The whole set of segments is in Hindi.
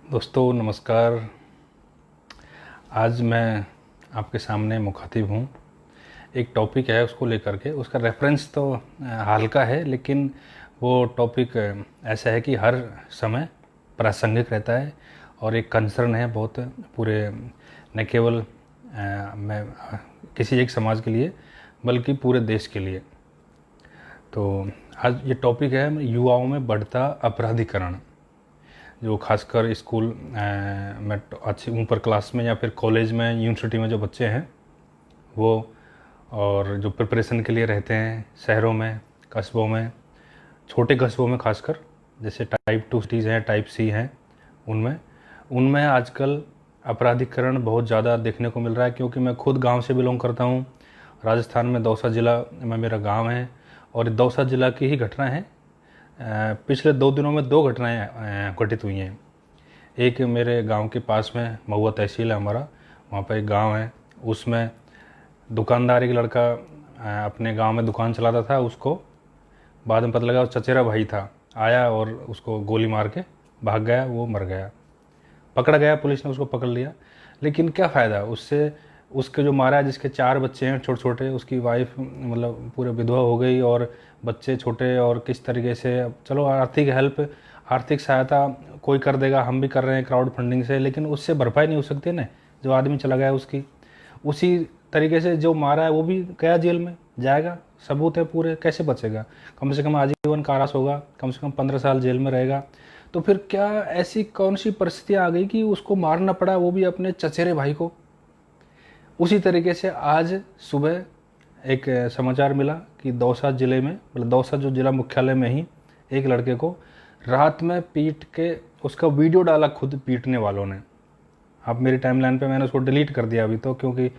दोस्तों नमस्कार। आज मैं आपके सामने मुखातिब हूँ। एक टॉपिक है, उसको लेकर के उसका रेफरेंस तो हाल का है, लेकिन वो टॉपिक ऐसा है कि हर समय प्रासंगिक रहता है और एक कंसर्न है बहुत पूरे, न केवल मैं किसी एक समाज के लिए बल्कि पूरे देश के लिए। तो आज ये टॉपिक है युवाओं में बढ़ता अपराधीकरण, जो खासकर स्कूल में अच्छी ऊपर क्लास में या फिर कॉलेज में यूनिवर्सिटी में जो बच्चे हैं वो, और जो प्रिपरेशन के लिए रहते हैं शहरों में, कस्बों में, छोटे कस्बों में खासकर, जैसे टाइप 2 सिटीज़ हैं, टाइप सी हैं, उनमें उनमें आजकल अपराधीकरण बहुत ज़्यादा देखने को मिल रहा है। क्योंकि मैं खुद गांव से बिलोंग करता हूं। राजस्थान में दौसा ज़िला में मेरा गांव है और दौसा ज़िला की ही घटना है। पिछले 2 दिनों में 2 घटनाएं घटित हुई हैं। एक मेरे गांव के पास में महुआ तहसील है हमारा, वहाँ पर एक गांव है, उसमें दुकानदार एक लड़का अपने गांव में दुकान चलाता था। उसको बाद में पता लगा वो चचेरा भाई था, आया और उसको गोली मार के भाग गया, वो मर गया। पकड़ा गया, पुलिस ने उसको पकड़ लिया, लेकिन क्या फ़ायदा उससे। उसके जो मारा है, जिसके 4 बच्चे हैं छोटे छोटे, उसकी वाइफ मतलब पूरे विधवा हो गई और बच्चे छोटे। और किस तरीके से, चलो आर्थिक हेल्प, आर्थिक सहायता कोई कर देगा, हम भी कर रहे हैं क्राउड फंडिंग से, लेकिन उससे भरपाई नहीं हो सकती ना। जो आदमी चला गया उसकी, उसी तरीके से जो मारा है वो भी गया, जेल में जाएगा, सबूत है पूरे, कैसे बचेगा। कम से कम आजीवन कारावास होगा, कम से कम 15 साल जेल में रहेगा। तो फिर क्या ऐसी कौन सी परिस्थितियाँ आ गई कि उसको मारना पड़ा, वो भी अपने चचेरे भाई को। उसी तरीके से आज सुबह एक समाचार मिला कि दौसा ज़िले में, मतलब दौसा जो ज़िला मुख्यालय में ही, एक लड़के को रात में पीट के, उसका वीडियो डाला खुद पीटने वालों ने। अब मेरी टाइमलाइन पे मैंने उसको डिलीट कर दिया अभी तो, क्योंकि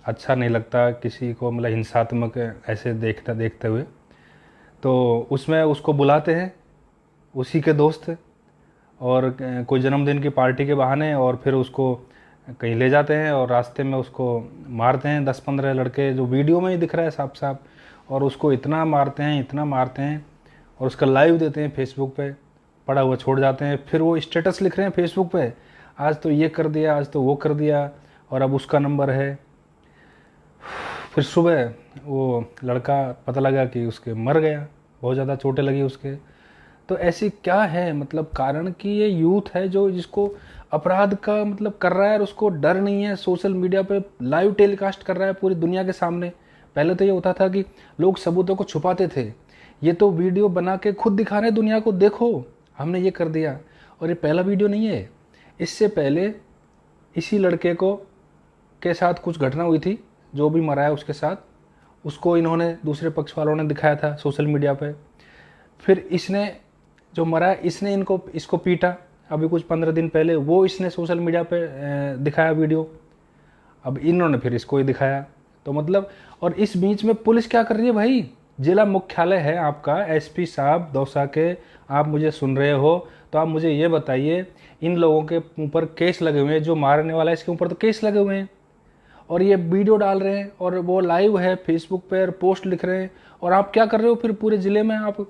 अच्छा नहीं लगता किसी को मतलब हिंसात्मक ऐसे देखते हुए। तो उसमें उसको बुलाते हैं उसी के दोस्त, और कोई जन्मदिन की पार्टी के बहाने, और फिर उसको कहीं ले जाते हैं और रास्ते में उसको मारते हैं। 10-15 लड़के, जो वीडियो में ही दिख रहा है साफ साफ, और उसको इतना मारते हैं, इतना मारते हैं, और उसका लाइव देते हैं फेसबुक पे, पड़ा हुआ छोड़ जाते हैं। फिर वो स्टेटस लिख रहे हैं फेसबुक पे, आज तो ये कर दिया, आज तो वो कर दिया, और अब उसका नंबर है। फिर सुबह वो लड़का पता लगा कि उसके मर गया, बहुत ज़्यादा चोटें लगी उसके। तो ऐसी क्या है मतलब कारण कि ये यूथ है जो जिसको अपराध का मतलब कर रहा है, और उसको डर नहीं है, सोशल मीडिया पे लाइव टेलीकास्ट कर रहा है पूरी दुनिया के सामने। पहले तो ये होता था कि लोग सबूतों को छुपाते थे, ये तो वीडियो बना के खुद दिखा रहे हैं दुनिया को, देखो हमने ये कर दिया। और ये पहला वीडियो नहीं है, इससे पहले इसी लड़के को के साथ कुछ घटना हुई थी, जो भी मरा है उसके साथ, उसको इन्होंने दूसरे पक्ष वालों ने दिखाया था सोशल मीडिया पे। फिर इसने, जो मरा है, इसने इसको पीटा अभी कुछ 15 दिन पहले, वो इसने सोशल मीडिया पे दिखाया वीडियो। अब इन्होंने फिर इसको ही दिखाया। तो मतलब, और इस बीच में पुलिस क्या कर रही है भाई। जिला मुख्यालय है आपका, एसपी साहब दौसा के, आप मुझे सुन रहे हो तो आप मुझे ये बताइए, इन लोगों के ऊपर केस लगे हुए हैं, जो मारने वाला है इसके ऊपर तो केस लगे हुए हैं, और ये वीडियो डाल रहे हैं और वो लाइव है फेसबुक पर, पोस्ट लिख रहे हैं। और आप क्या कर रहे हो फिर पूरे ज़िले में आप,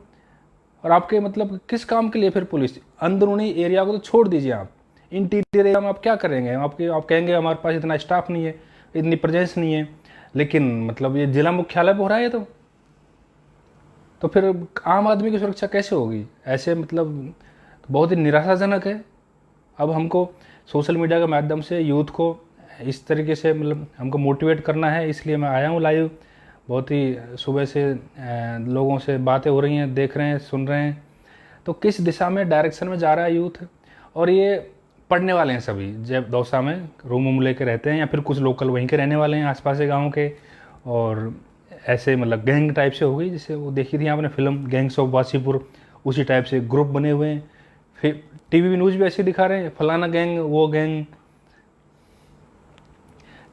और आपके मतलब किस काम के लिए फिर पुलिस। अंदरूनी एरिया को तो छोड़ दीजिए, आप इंटीरियर एरिया में आप क्या करेंगे। आप कहेंगे हमारे पास इतना स्टाफ नहीं है, इतनी प्रेजेंस नहीं है, लेकिन मतलब ये जिला मुख्यालय पर हो रहा है। तो फिर आम आदमी की सुरक्षा कैसे होगी ऐसे, मतलब बहुत ही निराशाजनक है। अब हमको सोशल मीडिया के माध्यम से यूथ को इस तरीके से मतलब हमको मोटिवेट करना है, इसलिए मैं आया हूँ लाइव। बहुत ही सुबह से लोगों से बातें हो रही हैं, देख रहे हैं, सुन रहे हैं। तो किस दिशा में, डायरेक्शन में जा रहा है यूथ। और ये पढ़ने वाले हैं सभी, जब दौसा में रूम वूम लेके रहते हैं, या फिर कुछ लोकल वहीं के रहने वाले हैं आसपास के गाँव के। और ऐसे मतलब गैंग टाइप से हो गई, जैसे वो देखी थी आपने फिल्म गैंग्स ऑफ वासीपुर, उसी टाइप से ग्रुप बने हुए हैं। फिर टीवी न्यूज़ भी ऐसे दिखा रहे हैं, फलाना गैंग, वो गैंग।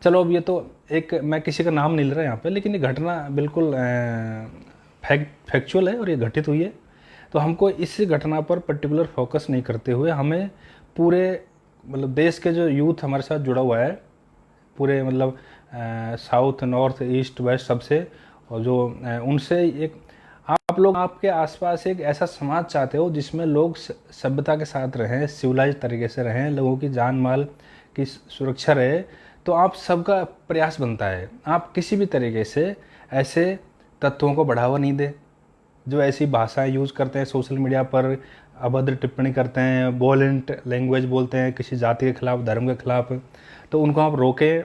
चलो अब ये तो एक, मैं किसी का नाम नहीं ले रहा यहाँ पे, लेकिन ये घटना बिल्कुल फैक्चुअल है और ये घटित हुई है। तो हमको इस घटना पर पर्टिकुलर फोकस नहीं करते हुए, हमें पूरे मतलब देश के जो यूथ हमारे साथ जुड़ा हुआ है, पूरे मतलब साउथ, नॉर्थ, ईस्ट, वेस्ट सबसे, और जो उनसे एक, आप आप लोग आपके आसपास एक ऐसा समाज चाहते हो जिसमें लोग सभ्यता के साथ रहें, सिविलाइज तरीके से रहें, लोगों की जान माल की सुरक्षा रहे, तो आप सबका प्रयास बनता है आप किसी भी तरीके से ऐसे तत्वों को बढ़ावा नहीं दे जो ऐसी भाषाएं यूज़ करते हैं सोशल मीडिया पर, अभद्र टिप्पणी करते हैं, वॉयलेंट लैंग्वेज बोलते हैं किसी जाति के खिलाफ, धर्म के खिलाफ। तो उनको आप रोकें,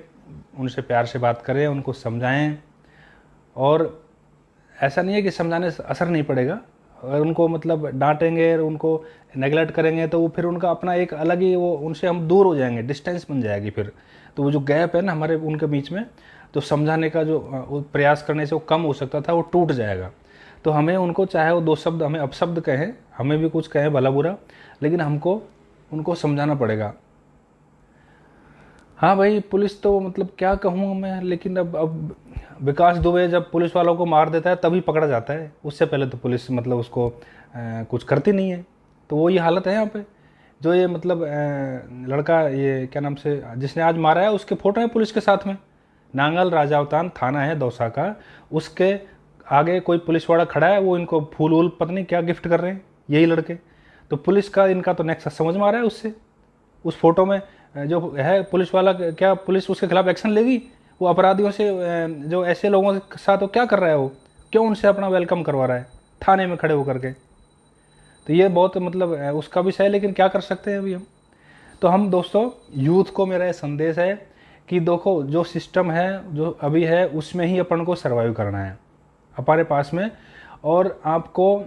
उनसे प्यार से बात करें, उनको समझाएं। और ऐसा नहीं है कि समझाने से असर नहीं पड़ेगा, अगर उनको मतलब डांटेंगे, उनको नेगलेक्ट करेंगे तो वो फिर उनका अपना एक अलग ही, वो उनसे हम दूर हो जाएंगे, डिस्टेंस बन जाएगी फिर। तो वो जो गैप है ना हमारे उनके बीच में, तो समझाने का जो प्रयास करने से वो कम हो सकता था, वो टूट जाएगा। तो हमें उनको, चाहे वो 2 शब्द हमें अपशब्द कहें, हमें भी कुछ कहें भला बुरा, लेकिन हमको उनको समझाना पड़ेगा। हाँ भाई, पुलिस तो मतलब क्या कहूँ मैं, लेकिन अब विकास दुबे जब पुलिस वालों को मार देता है तभी पकड़ा जाता है, उससे पहले तो पुलिस मतलब उसको कुछ करती नहीं है। तो वो ये हालत है यहाँ पे। जो ये मतलब लड़का, ये क्या नाम से जिसने आज मारा है, उसके फोटो है पुलिस के साथ में। नांगल राजावतान थाना है दौसा का, उसके आगे कोई पुलिस वाला खड़ा है, वो इनको फूल वूल पता नहीं क्या गिफ्ट कर रहे हैं यही लड़के। तो पुलिस का इनका तो नेक्सस समझ में आ रहा है उससे। उस फोटो में जो है पुलिस वाला, क्या पुलिस उसके खिलाफ एक्शन लेगी? वो अपराधियों से, जो ऐसे लोगों के साथ वो क्या कर रहा है, वो क्यों उनसे अपना वेलकम करवा रहा है थाने में खड़े होकर के? तो ये बहुत मतलब उसका विषय है, लेकिन क्या कर सकते हैं अभी हम। तो हम दोस्तों, यूथ को मेरा ये संदेश है कि देखो, जो सिस्टम है जो अभी है उसमें ही अपन को सर्वाइव करना है हमारे पास में। और आपको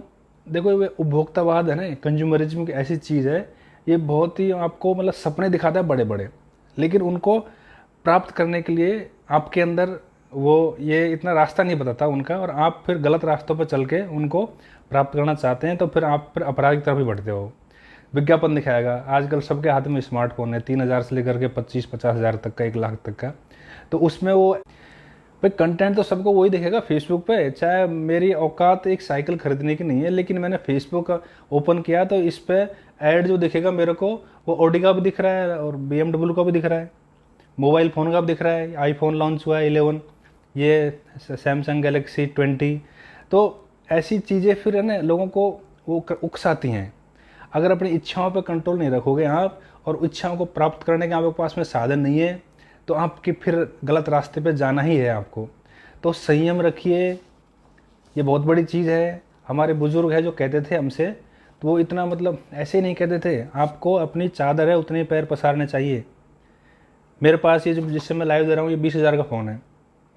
देखो, ये उपभोक्तावाद है ना, कंज्यूमरिज्म की ऐसी चीज़ है, ये बहुत ही आपको मतलब सपने दिखाता है बड़े बड़े, लेकिन उनको प्राप्त करने के लिए आपके अंदर वो ये इतना रास्ता नहीं बताता उनका, और आप फिर गलत रास्तों पर चल के उनको प्राप्त करना चाहते हैं, तो फिर आप फिर अपराध की तरफ ही बढ़ते हो। विज्ञापन दिखाएगा, आजकल सबके हाथ में स्मार्टफोन है, 3000 से लेकर के 25-50 हज़ार तक का, 1 लाख तक का। तो उसमें वो भाई कंटेंट तो सबको वही दिखेगा फेसबुक पे। चाहे मेरी औकात एक साइकिल खरीदने की नहीं है, लेकिन मैंने फेसबुक ओपन किया तो इस पे ऐड जो दिखेगा मेरे को, वो ऑडी का भी दिख रहा है और BMW का भी दिख रहा है, मोबाइल फ़ोन का भी दिख रहा है। आईफोन लॉन्च हुआ है 11, ये सैमसंग गैलेक्सी 20। तो ऐसी चीज़ें फिर है ना लोगों को वो उकसाती हैं। अगर अपनी इच्छाओं पर कंट्रोल नहीं रखोगे आप, और इच्छाओं को प्राप्त करने के आपके पास में साधन नहीं है, तो आपकी फिर गलत रास्ते पे जाना ही है आपको। तो संयम रखिए, ये बहुत बड़ी चीज़ है। हमारे बुजुर्ग है जो कहते थे हमसे, तो वो इतना मतलब ऐसे ही नहीं कहते थे, आपको अपनी चादर है उतने पैर पसारने चाहिए। मेरे पास ये जो जिससे मैं लाइव दे रहा हूँ, ये 20,000 का फ़ोन है,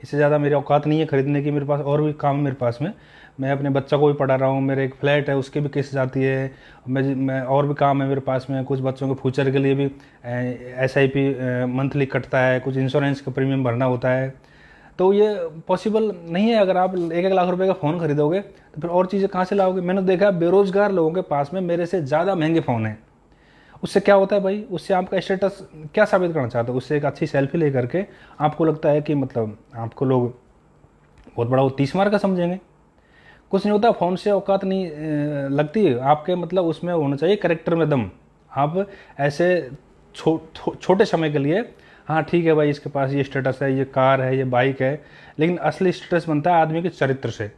इससे ज़्यादा मेरी औकात नहीं है खरीदने की। मेरे पास और भी काम है मेरे पास में, मैं अपने बच्चा को भी पढ़ा रहा हूँ, मेरे एक फ्लैट है उसकी भी किस्त जाती है, मैं और भी काम है मेरे पास में, कुछ बच्चों के फ्यूचर के लिए भी SIP मंथली कटता है, कुछ इंश्योरेंस का प्रीमियम भरना होता है। तो ये पॉसिबल नहीं है। अगर आप 1-1 लाख रुपए का फ़ोन खरीदोगे तो फिर और चीज़ें कहाँ से लाओगे? मैंने देखा बेरोज़गार लोगों के पास में मेरे से ज़्यादा महंगे फ़ोन हैं। उससे क्या होता है भाई, उससे आपका स्टेटस क्या साबित करना चाहते हो? उससे एक अच्छी सेल्फी ले करके आपको लगता है कि मतलब आपको लोग बहुत बड़ा वो 30 मार का समझेंगे। कुछ नहीं होता, फ़ोन से औकात नहीं लगती आपके, मतलब उसमें होना चाहिए कैरेक्टर में दम। आप ऐसे छोटे समय के लिए, हाँ ठीक है भाई इसके पास ये स्टेटस है, ये कार है, ये बाइक है, लेकिन असली स्टेटस बनता है आदमी के चरित्र से।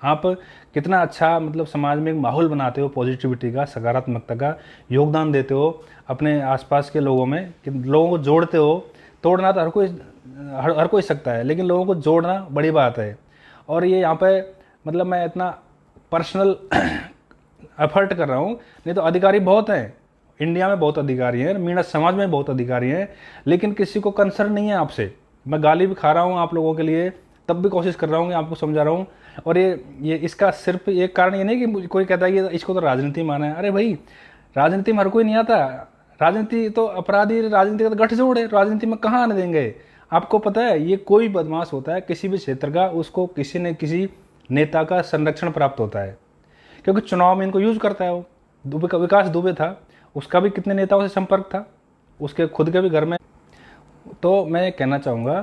आप कितना अच्छा मतलब समाज में एक माहौल बनाते हो, पॉजिटिविटी का, सकारात्मकता का योगदान देते हो अपने आसपास के लोगों में, कि लोगों को जोड़ते हो। तोड़ना तो हर कोई सकता है, लेकिन लोगों को जोड़ना बड़ी बात है। और ये यहाँ पे मतलब मैं इतना पर्सनल एफर्ट कर रहा हूँ, नहीं तो अधिकारी बहुत हैं इंडिया में, बहुत अधिकारी हैं, मीणा समाज में बहुत अधिकारी हैं, लेकिन किसी को कंसर्न नहीं है आपसे। मैं गाली भी खा रहा हूँ आप लोगों के लिए, तब भी कोशिश कर रहा हूँ कि आपको समझा रहा हूँ। और ये इसका सिर्फ एक कारण ये नहीं कि कोई कहता है कि इसको तो राजनीति माना है। अरे भाई, राजनीति में हर कोई नहीं आता। राजनीति तो अपराधी, राजनीति का तो गठजोड़ है, राजनीति में कहाँ आने देंगे? आपको पता है, ये कोई बदमाश होता है किसी भी क्षेत्र का, उसको किसी न किसी नेता का संरक्षण प्राप्त होता है, क्योंकि चुनाव में इनको यूज करता है। वो विकास दुबे था, उसका भी कितने नेताओं से संपर्क था, उसके खुद के भी घर में। तो मैं कहना चाहूँगा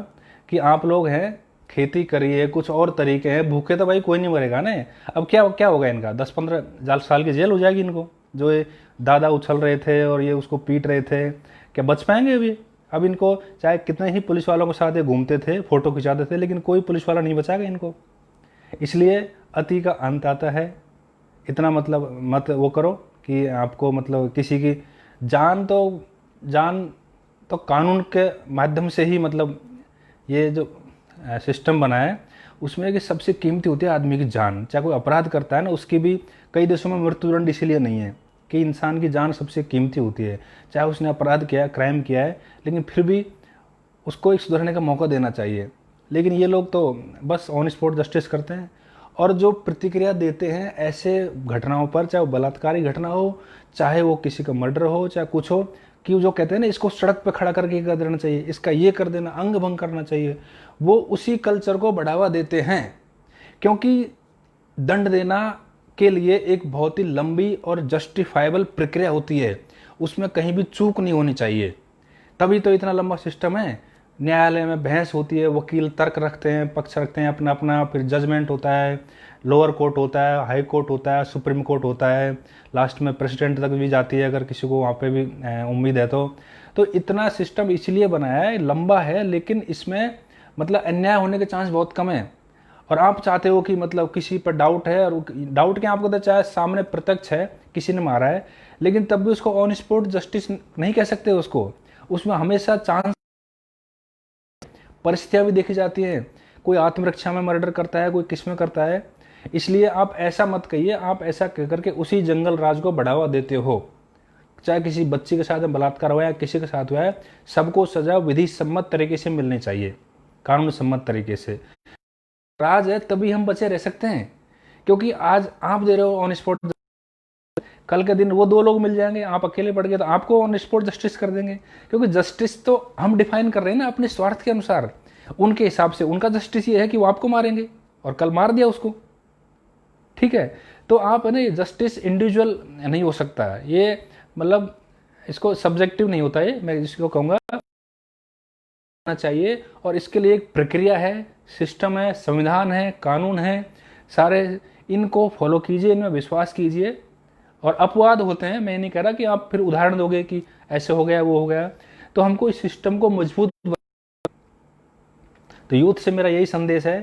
कि आप लोग हैं, खेती करिए, कुछ और तरीके हैं। भूखे तो भाई कोई नहीं मरेगा ना। अब क्या होगा इनका? 10-15 साल की जेल हो जाएगी इनको। जो ये दादा उछल रहे थे और ये उसको पीट रहे थे, क्या बच पाएंगे अभी? अब इनको चाहे कितने ही पुलिस वालों के साथ ये घूमते थे, फोटो खिंचाते थे, लेकिन कोई पुलिस वाला नहीं बचाएगा इनको। इसलिए अति का अंत आता है। इतना मतलब मत वो करो कि आपको मतलब किसी की जान तो कानून के माध्यम से ही मतलब ये जो सिस्टम बना है उसमें कि सबसे कीमती होती है आदमी की जान। चाहे कोई अपराध करता है ना, उसकी भी कई देशों में मृत्युदंड इसीलिए नहीं है कि इंसान की जान सबसे कीमती होती है। चाहे उसने अपराध किया है, क्राइम किया है, लेकिन फिर भी उसको एक सुधरने का मौका देना चाहिए। लेकिन ये लोग तो बस ऑन स्पॉट जस्टिस करते हैं। और जो प्रतिक्रिया देते हैं ऐसे घटनाओं पर, चाहे वो बलात्कारी घटना हो, चाहे वो किसी का मर्डर हो, चाहे कुछ हो, कि जो कहते हैं ना इसको सड़क पे खड़ा करके कर देना चाहिए, इसका ये कर देना, अंग भंग करना चाहिए, वो उसी कल्चर को बढ़ावा देते हैं। क्योंकि दंड देना के लिए एक बहुत ही लंबी और जस्टिफाइबल प्रक्रिया होती है, उसमें कहीं भी चूक नहीं होनी चाहिए। तभी तो इतना लंबा सिस्टम है। न्यायालय में बहस होती है, वकील तर्क रखते हैं, पक्ष रखते हैं अपना अपना, फिर जजमेंट होता है, लोअर कोर्ट होता है, हाई कोर्ट होता है, सुप्रीम कोर्ट होता है, लास्ट में प्रेसिडेंट तक भी जाती है अगर किसी को वहाँ पे भी उम्मीद है तो इतना सिस्टम इसलिए बनाया है, लंबा है, लेकिन इसमें मतलब अन्याय होने के चांस बहुत कम है। और आप चाहते हो कि मतलब किसी पर डाउट है, और डाउट क्या आपको, चाहे सामने प्रत्यक्ष है किसी ने मारा है, लेकिन तब भी उसको ऑन स्पॉट जस्टिस नहीं कह सकते उसको। उसमें हमेशा चांस, परिस्थितियां भी देखी जाती हैं। कोई आत्मरक्षा में मर्डर करता है, कोई किस में करता है। इसलिए आप ऐसा मत कहिए, आप ऐसा कह करके उसी जंगल राज को बढ़ावा देते हो। चाहे किसी बच्ची के साथ बलात्कार हुआ है, किसी के साथ हुआ है, सबको सजा विधि सम्मत तरीके से मिलनी चाहिए, कानून सम्मत तरीके से। राज है तभी हम बचे रह सकते हैं, क्योंकि आज आप दे रहे हो ऑन स्पॉट, कल के दिन वो दो लोग मिल जाएंगे, आप अकेले पड़ गए तो आपको ऑन स्पॉट जस्टिस कर देंगे। क्योंकि जस्टिस तो हम डिफाइन कर रहे हैं ना अपने स्वार्थ के अनुसार, उनके हिसाब से उनका जस्टिस ये है कि वो आपको मारेंगे, और कल मार दिया उसको, ठीक है। तो आप है ना, जस्टिस इंडिविजुअल नहीं हो सकता, ये मतलब इसको सब्जेक्टिव नहीं होता है, मैं जिसको कहूँगा चाहिए। और इसके लिए एक प्रक्रिया है, सिस्टम है, संविधान है, कानून है, सारे इनको फॉलो कीजिए, इनमें विश्वास कीजिए। और अपवाद होते हैं, मैं नहीं कह रहा कि आप फिर उदाहरण दोगे कि ऐसे हो गया वो हो गया। तो हमको इस सिस्टम को मजबूत, तो यूथ से मेरा यही संदेश है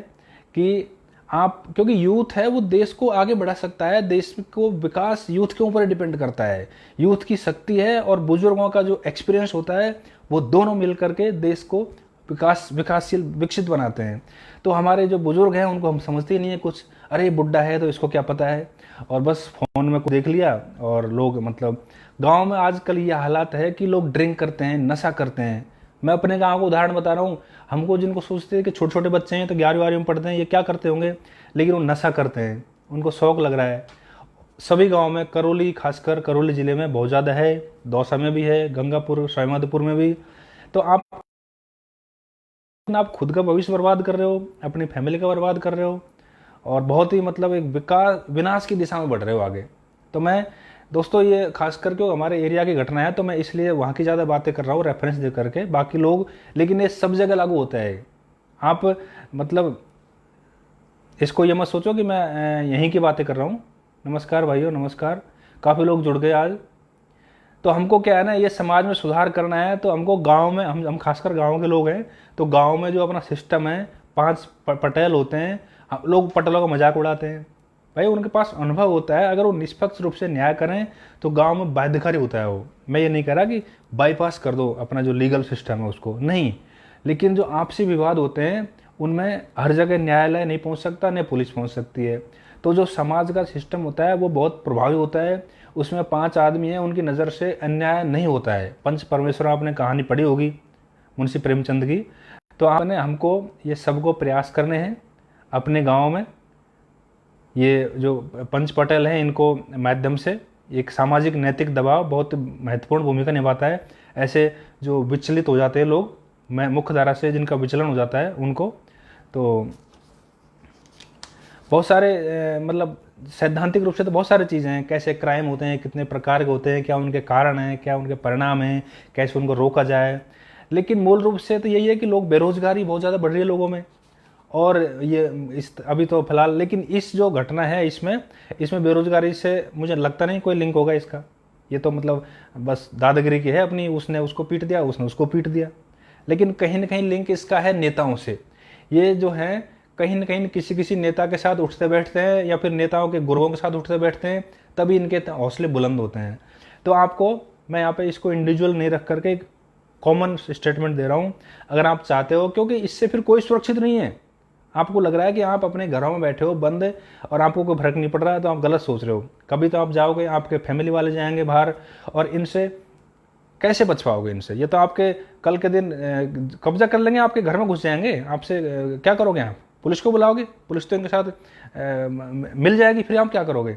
कि आप, क्योंकि यूथ है वो देश को आगे बढ़ा सकता है, देश को विकास यूथ के ऊपर डिपेंड करता है। यूथ की शक्ति है और बुजुर्गों का जो एक्सपीरियंस होता है, वो दोनों मिलकर के देश को विकासशील विकसित बनाते हैं। तो हमारे जो बुजुर्ग हैं उनको हम समझते ही नहीं है कुछ, अरे बुढ़ा है तो इसको क्या पता है, और बस फोन में कुछ देख लिया। और लोग मतलब गांव में आजकल ये हालात है कि लोग ड्रिंक करते हैं, नशा करते हैं। मैं अपने गांव को उदाहरण बता रहा हूँ। हमको जिनको सोचते हैं कि छोटे छोटे बच्चे हैं तो 11वीं में पढ़ते हैं, ये क्या करते होंगे, लेकिन वो नशा करते हैं, उनको शौक लग रहा है। सभी गांव में, करौली, खासकर करौली जिले में बहुत ज़्यादा है, दौसा में भी है, गंगापुर सवाईमाधोपुर में भी। तो आप खुद का भविष्य बर्बाद कर रहे हो, अपनी फैमिली का बर्बाद कर रहे हो, और बहुत ही मतलब एक विनाश की दिशा में बढ़ रहे हो आगे। तो मैं दोस्तों, ये खास करके हमारे एरिया की घटना है, तो मैं इसलिए वहाँ की ज़्यादा बातें कर रहा हूँ रेफरेंस दे करके, बाकी लोग, लेकिन ये सब जगह लागू होता है। आप मतलब इसको ये मत सोचो कि मैं यहीं की बातें कर रहा हूँ। नमस्कार भाइयों, नमस्कार, काफ़ी लोग जुड़ गए आज। तो हमको क्या है ना, ये समाज में सुधार करना है, तो हमको गांव में, हम खासकर गांव के लोग हैं, तो गांव में जो अपना सिस्टम है, 5 पटेल होते हैं, लोग पटेलों का मजाक उड़ाते हैं। भाई उनके पास अनुभव होता है, अगर वो निष्पक्ष रूप से न्याय करें तो गांव में बाध्यकारी होता है वो। मैं ये नहीं कह रहा कि बाईपास कर दो अपना जो लीगल सिस्टम है उसको, नहीं, लेकिन जो आपसी विवाद होते हैं उनमें हर जगह न्यायालय नहीं पहुंच सकता, न पुलिस पहुंच सकती है। तो जो समाज का सिस्टम होता है वो बहुत प्रभावी होता है, उसमें 5 आदमी हैं, उनकी नज़र से अन्याय नहीं होता है। पंच परमेश्वर आपने कहानी पढ़ी होगी मुंशी प्रेमचंद की। तो आपने, हमको ये सबको प्रयास करने हैं अपने गांव में। ये जो पंच पटेल हैं, इनको माध्यम से एक सामाजिक नैतिक दबाव बहुत महत्वपूर्ण भूमिका निभाता है। ऐसे जो विचलित हो जाते हैं लोग, मैं मुख्य धारा से जिनका विचलन हो जाता है उनको, तो बहुत सारे मतलब सैद्धांतिक रूप से तो बहुत सारी चीज़ें हैं, कैसे क्राइम होते हैं, कितने प्रकार के होते हैं, क्या उनके कारण हैं, क्या उनके परिणाम हैं, कैसे उनको रोका जाए। लेकिन मूल रूप से तो यही है कि लोग, बेरोजगारी बहुत ज़्यादा बढ़ रही है लोगों में, और ये इस अभी तो फिलहाल, लेकिन इस जो घटना है इसमें बेरोजगारी से मुझे लगता नहीं कोई लिंक होगा इसका। ये तो मतलब बस दादागिरी की है अपनी, उसने उसको पीट दिया, उसने उसको पीट दिया। लेकिन कहीं ना कहीं लिंक इसका है नेताओं से। ये जो है कहीं ना कहीं किसी किसी नेता के साथ उठते बैठते हैं या फिर नेताओं के गुरुओं के साथ उठते बैठते हैं, तभी इनके हौसले बुलंद होते हैं। तो आपको मैं यहाँ पे इसको इंडिविजुअल नहीं रख करके एक कॉमन स्टेटमेंट दे रहा हूँ। अगर आप चाहते हो, क्योंकि इससे फिर कोई सुरक्षित नहीं है, आपको लग रहा है कि आप अपने घरों में बैठे हो बंद और आपको कोई फर्क नहीं पड़ रहा है, तो आप गलत सोच रहे हो। कभी तो आप जाओगे, आपके फैमिली वाले जाएंगे बाहर, और इनसे कैसे बच पाओगे इनसे? ये तो आपके कल के दिन कब्जा कर लेंगे, आपके घर में घुस जाएंगे, आपसे क्या करोगे आप? पुलिस को बुलाओगे, पुलिस तो इनके साथ मिल जाएगी, फिर आप क्या करोगे?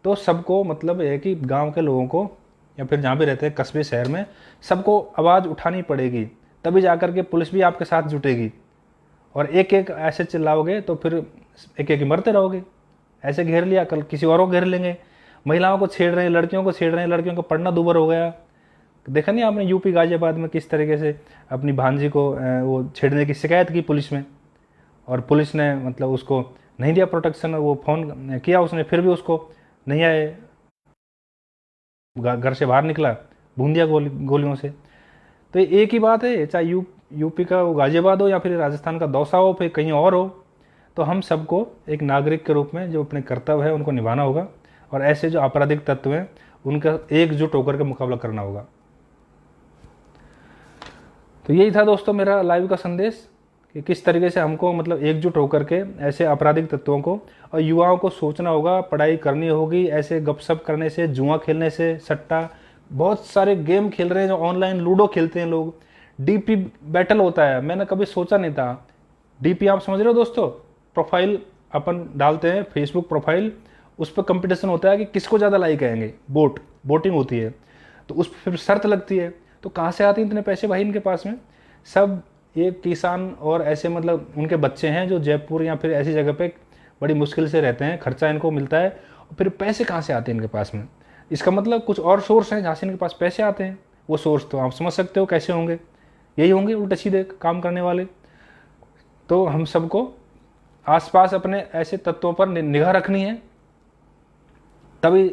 तो सबको मतलब है कि गांव के लोगों को या फिर जहाँ भी रहते हैं कस्बे शहर में, सबको आवाज़ उठानी पड़ेगी, तभी जाकर के पुलिस भी आपके साथ जुटेगी। और एक एक ऐसे चिल्लाओगे तो फिर एक एक मरते रहोगे। ऐसे घेर लिया, कल किसी और को घेर लेंगे। महिलाओं को छेड़ रहे हैं, लड़कियों को छेड़ रहे हैं, लड़कियों का पढ़ना दूभर हो गया। देखा नहीं आपने यूपी गाजियाबाद में किस तरीके से अपनी भांजी को वो छेड़ने की शिकायत की पुलिस में, और पुलिस ने मतलब उसको नहीं दिया प्रोटेक्शन, और वो फ़ोन किया उसने, फिर भी उसको नहीं आए, घर से बाहर निकला बूंदिया गोलियों से। तो ये एक ही बात है, चाहे यूपी का वो गाजियाबाद हो या फिर राजस्थान का दौसा हो, फिर कहीं और हो, तो हम सबको एक नागरिक के रूप में जो अपने कर्तव्य है उनको निभाना होगा, और ऐसे जो आपराधिक तत्व हैं उनका एकजुट होकर के मुकाबला करना होगा। तो यही था दोस्तों मेरा लाइव का संदेश, कि किस तरीके से हमको मतलब एकजुट होकर के ऐसे आपराधिक तत्वों को, और युवाओं को सोचना होगा, पढ़ाई करनी होगी। ऐसे गपशप करने से, जुआ खेलने से, सट्टा, बहुत सारे गेम खेल रहे हैं जो ऑनलाइन, लूडो खेलते हैं लोग, डीपी बैटल होता है, मैंने कभी सोचा नहीं था। डीपी आप समझ रहे हो दोस्तों? प्रोफाइल अपन डालते हैं, फेसबुक प्रोफाइल, उस पर कंपटीशन होता है कि किसको ज़्यादा लाइक आएंगे, वोटिंग होती है, तो उस पर फिर शर्त लगती है। तो कहाँ से आते हैं इतने पैसे भाई इनके पास में? सब ये किसान और ऐसे मतलब उनके बच्चे हैं जो जयपुर या फिर ऐसी जगह पे बड़ी मुश्किल से रहते हैं, खर्चा इनको मिलता है, और फिर पैसे कहाँ से आते हैं इनके पास में? इसका मतलब कुछ और सोर्स हैं जहाँ से इनके पास पैसे आते हैं। वो सोर्स तो आप समझ सकते हो कैसे होंगे, यही होंगे उल्टे सीधे काम करने वाले। तो हम सबको आसपास अपने ऐसे तत्वों पर निगाह रखनी है, तभी,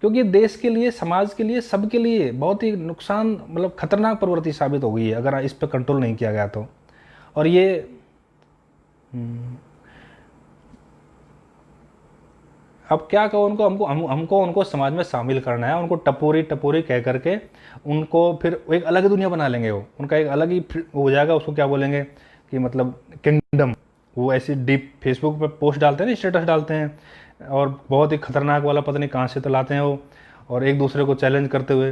क्योंकि देश के लिए, समाज के लिए, सबके लिए बहुत ही नुकसान मतलब खतरनाक प्रवृत्ति साबित हो गई है अगर इस पर कंट्रोल नहीं किया गया तो। और ये अब क्या कहो उनको, हमको उनको समाज में शामिल करना है, उनको टपोरी कह करके उनको फिर एक अलग दुनिया बना लेंगे। वो उनका एक अलग ही हो जाएगा, उसको क्या बोलेंगे कि मतलब किंगडम। वो ऐसी डीप फेसबुक पे पोस्ट डालते हैं ना, स्टेटस डालते हैं, और बहुत ही खतरनाक वाला पता नहीं कहाँ से तो लाते हैं वो, और एक दूसरे को चैलेंज करते हुए।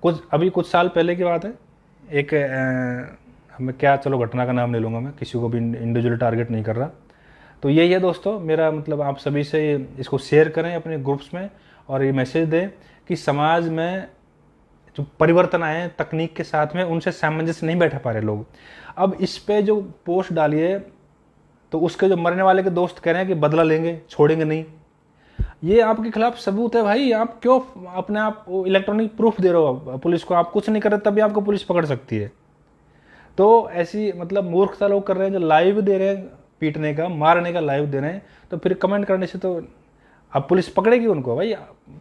कुछ साल पहले की बात है, एक हमें क्या, चलो घटना का नाम नहीं लूँगा मैं, किसी को भी इंडिविजुअल टारगेट नहीं कर रहा। तो यही है दोस्तों मेरा मतलब, आप सभी से इसको शेयर करें अपने ग्रुप्स में, और ये मैसेज दें कि समाज में जो परिवर्तन आए हैं तकनीक के साथ में, उनसे सामंजस्य नहीं बैठा पा रहे लोग। अब इस पे जो पोस्ट डालिए तो उसके जो मरने वाले के दोस्त कह रहे हैं कि बदला लेंगे, छोड़ेंगे नहीं। ये आपके खिलाफ सबूत है भाई, आप क्यों अपने आप इलेक्ट्रॉनिक प्रूफ दे रहे हो पुलिस को? आप कुछ नहीं कर रहे तभी आपको पुलिस पकड़ सकती है। तो ऐसी मतलब मूर्खता लोग कर रहे हैं जो लाइव दे रहे हैं, पीटने का, मारने का लाइव दे रहे हैं, तो फिर कमेंट करने से तो अब पुलिस पकड़ेगी उनको? भाई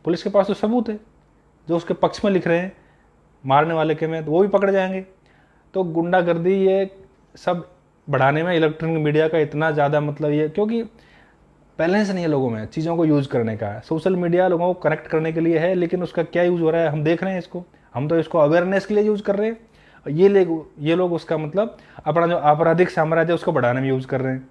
पुलिस के पास तो सबूत है, जो उसके पक्ष में लिख रहे हैं मारने वाले के में, तो वो भी पकड़ जाएंगे। तो गुंडागर्दी ये सब बढ़ाने में इलेक्ट्रॉनिक मीडिया का इतना ज़्यादा मतलब ये, क्योंकि बैलेंस नहीं है लोगों में चीज़ों को यूज़ करने का। सोशल मीडिया लोगों को कनेक्ट करने के लिए है, लेकिन उसका क्या यूज़ हो रहा है हम देख रहे हैं इसको। हम तो इसको अवेयरनेस के लिए यूज़ कर रहे हैं, ये लोग उसका मतलब अपना जो आपराधिक साम्राज्य उसको बढ़ाने में यूज़ कर रहे हैं।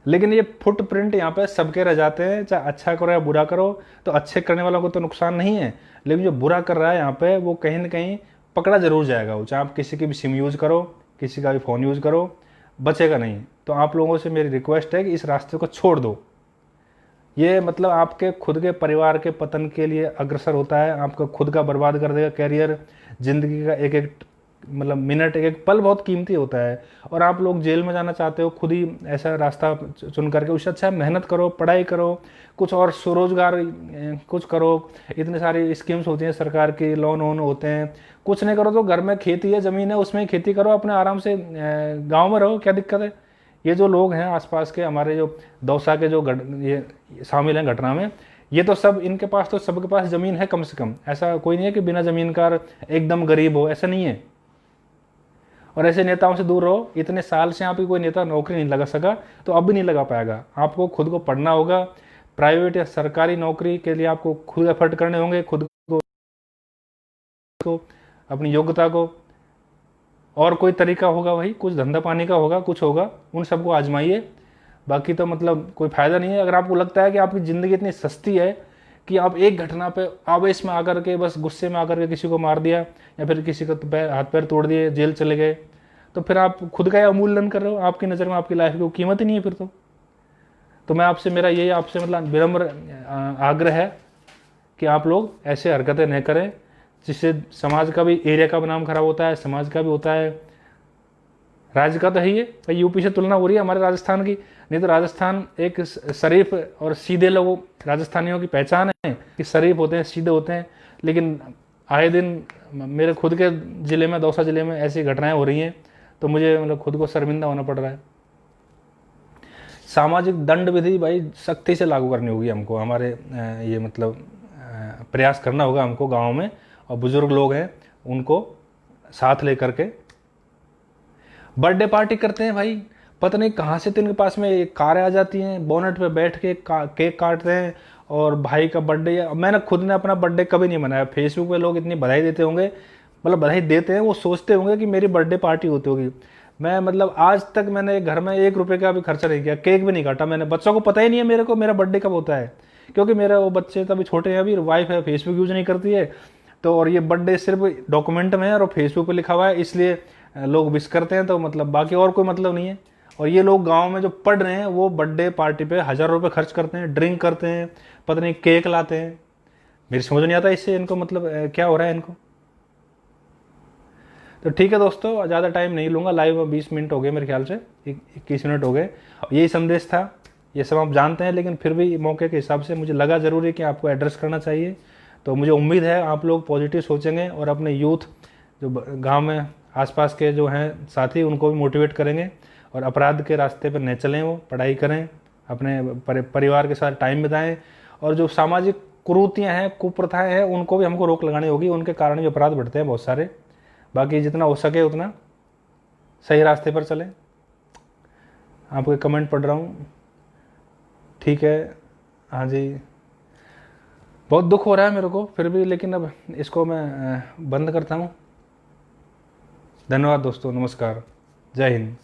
लेकिन ये फुटप्रिंट यहाँ पे सबके रह जाते हैं, चाहे अच्छा करो या बुरा करो, तो अच्छे करने वालों को तो नुकसान नहीं है, लेकिन जो बुरा कर रहा है यहाँ पे वो कहीं ना कहीं पकड़ा जरूर जाएगा। वो चाहे आप किसी की भी सिम यूज़ करो, किसी का भी फ़ोन यूज़ करो, बचेगा नहीं। तो आप लोगों से मेरी रिक्वेस्ट है कि इस रास्ते को छोड़ दो। ये मतलब आपके खुद के परिवार के पतन के लिए अग्रसर होता है, आपका खुद का बर्बाद कर देगा कैरियर, ज़िंदगी का एक एक मतलब मिनट, एक एक पल बहुत कीमती होता है। और आप लोग जेल में जाना चाहते हो खुद ही ऐसा रास्ता चुन करके, उससे अच्छा मेहनत करो, पढ़ाई करो, कुछ और स्वरोजगार कुछ करो। इतनी सारी स्कीम्स होती हैं सरकार की, लोन वोन होते हैं। कुछ नहीं करो तो घर में खेती है, ज़मीन है, उसमें ही खेती करो, अपने आराम से गाँव में रहो, क्या दिक्कत है? ये जो लोग हैं आसपास के हमारे, जो दौसा के जो ये शामिल हैं घटना में, ये तो सब, इनके पास तो सबके पास ज़मीन है कम से कम। ऐसा कोई नहीं है कि बिना ज़मीन का एकदम गरीब हो, ऐसा नहीं है। और ऐसे नेताओं से दूर रहो। इतने साल से आपकी कोई नेता नौकरी नहीं लगा सका, तो अब भी नहीं लगा पाएगा। आपको खुद को पढ़ना होगा, प्राइवेट या सरकारी नौकरी के लिए आपको खुद एफर्ट करने होंगे, खुद को अपनी योग्यता को, और कोई तरीका होगा, वही कुछ धंधा पानी का होगा, कुछ होगा, उन सबको आजमाइए। बाकी तो मतलब कोई फ़ायदा नहीं है। अगर आपको लगता है कि आपकी ज़िंदगी इतनी सस्ती है कि आप एक घटना पे आवेश में आकर के, बस गुस्से में आकर के किसी को मार दिया या फिर किसी का हाथ पैर तोड़ दिए, जेल चले गए, तो फिर आप खुद का ही अवमूल्यन कर रहे हो। आपकी नज़र में आपकी लाइफ की कोई कीमत ही नहीं है फिर तो मैं आपसे, मेरा यही आपसे मतलब विनम्र आग्रह है कि आप लोग ऐसे हरकतें नहीं करें जिससे समाज का भी, एरिया का भी नाम खराब होता है, समाज का भी होता है, राज्य का तो है ही है। भाई यूपी से तुलना हो रही है हमारे राजस्थान की, नहीं तो राजस्थान एक शरीफ और सीधे लोगों, राजस्थानियों की पहचान है कि शरीफ होते हैं, सीधे होते हैं। लेकिन आए दिन मेरे खुद के ज़िले में, दौसा ज़िले में ऐसी घटनाएं हो रही हैं, तो मुझे मतलब खुद को शर्मिंदा होना पड़ रहा है। सामाजिक दंड विधि भाई सख्ती से लागू करनी होगी हमको, हमारे ये मतलब प्रयास करना होगा हमको गाँव में, और बुजुर्ग लोग हैं उनको साथ लेकर के। बर्थडे पार्टी करते हैं भाई, पता नहीं कहाँ से तो इनके पास में एक कारें आ जाती हैं, बोनट पे बैठ के केक काटते हैं, और भाई का बर्थडे। मैंने खुद ने अपना बर्थडे कभी नहीं मनाया। फेसबुक पे लोग इतनी बधाई देते होंगे, मतलब बधाई देते हैं, वो सोचते होंगे कि मेरी बर्थडे पार्टी होती होगी। मैं मतलब आज तक मैंने घर में 1 रुपये का भी खर्चा नहीं किया, केक भी नहीं काटा मैंने। बच्चों को पता ही नहीं है मेरे को मेरा बर्थडे कब होता है, क्योंकि मेरा वो बच्चे तभी छोटे हैं, अभी वाइफ है, फेसबुक यूज नहीं करती है, तो और ये बर्थडे सिर्फ डॉक्यूमेंट में है और फेसबुक पे लिखा हुआ है, इसलिए लोग विश करते हैं। तो मतलब बाकी और कोई मतलब नहीं है। और ये लोग गांव में जो पढ़ रहे हैं वो बर्थडे पार्टी पे 1000 रुपये खर्च करते हैं, ड्रिंक करते हैं, पता नहीं केक लाते हैं। मेरी समझ नहीं आता इससे इनको मतलब क्या हो रहा है इनको। तो ठीक है दोस्तों, ज़्यादा टाइम नहीं लूँगा, लाइव 20 मिनट हो गए मेरे ख्याल से, 21 मिनट हो गए। यही संदेश था, ये सब आप जानते हैं, लेकिन फिर भी मौके के हिसाब से मुझे लगा ज़रूरी कि आपको एड्रेस करना चाहिए। तो मुझे उम्मीद है आप लोग पॉजिटिव सोचेंगे और अपने यूथ जो गांव में आसपास के जो हैं साथी, उनको भी मोटिवेट करेंगे, और अपराध के रास्ते पर न चलें, वो पढ़ाई करें, अपने परिवार के साथ टाइम बिताएं, और जो सामाजिक कुरीतियाँ हैं, कुप्रथाएँ हैं, उनको भी हमको रोक लगानी होगी। उनके कारण भी अपराध बढ़ते हैं बहुत सारे। बाकी जितना हो सके उतना सही रास्ते पर चलें। आपके कमेंट पढ़ रहा हूँ, ठीक है, हाँ जी। बहुत दुख हो रहा है मेरे को फिर भी, लेकिन अब इसको मैं बंद करता हूँ। धन्यवाद दोस्तों, नमस्कार, जय हिंद।